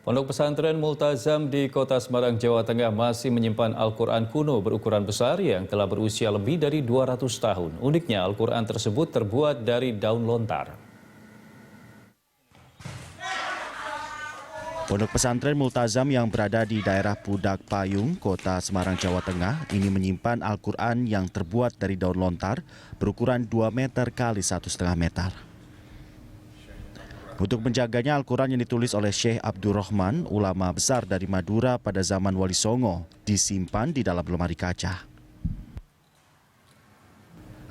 Pondok pesantren Multazam di Kota Semarang, Jawa Tengah masih menyimpan Al-Quran kuno berukuran besar yang telah berusia lebih dari 200 tahun. Uniknya, Al-Quran tersebut terbuat dari daun lontar. Pondok pesantren Multazam yang berada di daerah Pudak Payung, Kota Semarang, Jawa Tengah, ini menyimpan Al-Quran yang terbuat dari daun lontar berukuran 2 meter kali 1,5 meter. Untuk menjaganya, Al-Quran yang ditulis oleh Syekh Abdurrahman, ulama besar dari Madura pada zaman Wali Songo, disimpan di dalam lemari kaca.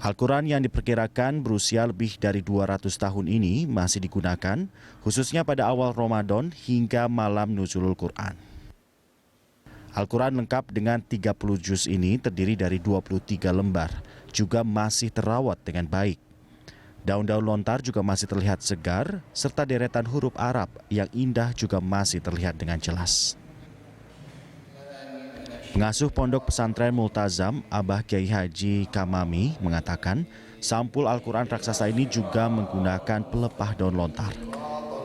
Al-Quran yang diperkirakan berusia lebih dari 200 tahun ini masih digunakan, khususnya pada awal Ramadan hingga malam Nuzulul Quran. Al-Quran lengkap dengan 30 juz ini terdiri dari 23 lembar, juga masih terawat dengan baik. Daun-daun lontar juga masih terlihat segar, serta deretan huruf Arab yang indah juga masih terlihat dengan jelas. Pengasuh Pondok Pesantren Multazam, Abah Kiai Haji Kamami, mengatakan sampul Al-Quran raksasa ini juga menggunakan pelepah daun lontar.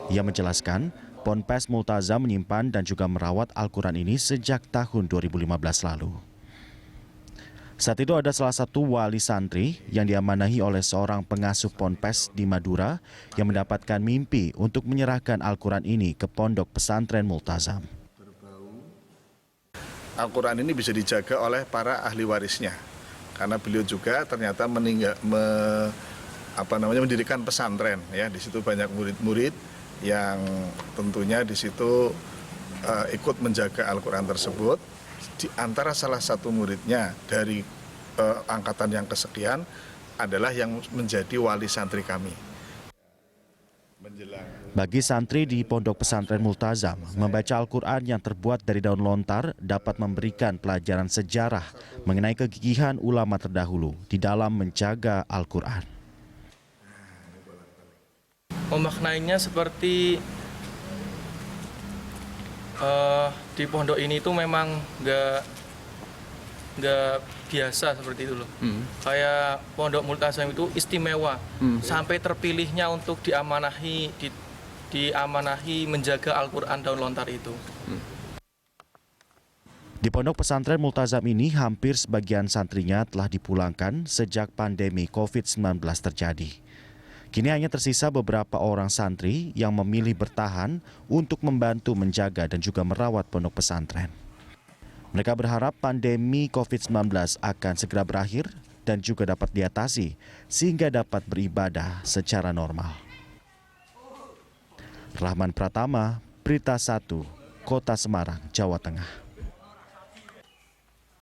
Ia menjelaskan, Ponpes Multazam menyimpan dan juga merawat Al-Quran ini sejak tahun 2015 lalu. Saat itu ada salah satu wali santri yang diamanahi oleh seorang pengasuh Ponpes di Madura yang mendapatkan mimpi untuk menyerahkan Al-Quran ini ke Pondok Pesantren Multazam. Al-Quran ini bisa dijaga oleh para ahli warisnya, karena beliau juga ternyata mendirikan pesantren. Ya, di situ banyak murid-murid yang tentunya di situ ikut menjaga Al-Quran tersebut. Di antara salah satu muridnya dari angkatan yang kesekian adalah yang menjadi wali santri kami. Bagi santri di Pondok Pesantren Multazam, membaca Al-Quran yang terbuat dari daun lontar dapat memberikan pelajaran sejarah mengenai kegigihan ulama terdahulu di dalam menjaga Al-Quran. Memaknainya seperti di pondok ini itu memang nggak biasa seperti itu loh. Kayak Pondok Multazam itu istimewa, sampai terpilihnya untuk diamanahi menjaga Al-Quran daun lontar itu. Di Pondok Pesantren Multazam ini hampir sebagian santrinya telah dipulangkan sejak pandemi COVID-19 terjadi. Kini hanya tersisa beberapa orang santri yang memilih bertahan untuk membantu menjaga dan juga merawat pondok pesantren. Mereka berharap pandemi COVID-19 akan segera berakhir dan juga dapat diatasi sehingga dapat beribadah secara normal. Rahman Pratama, Berita 1, Kota Semarang, Jawa Tengah.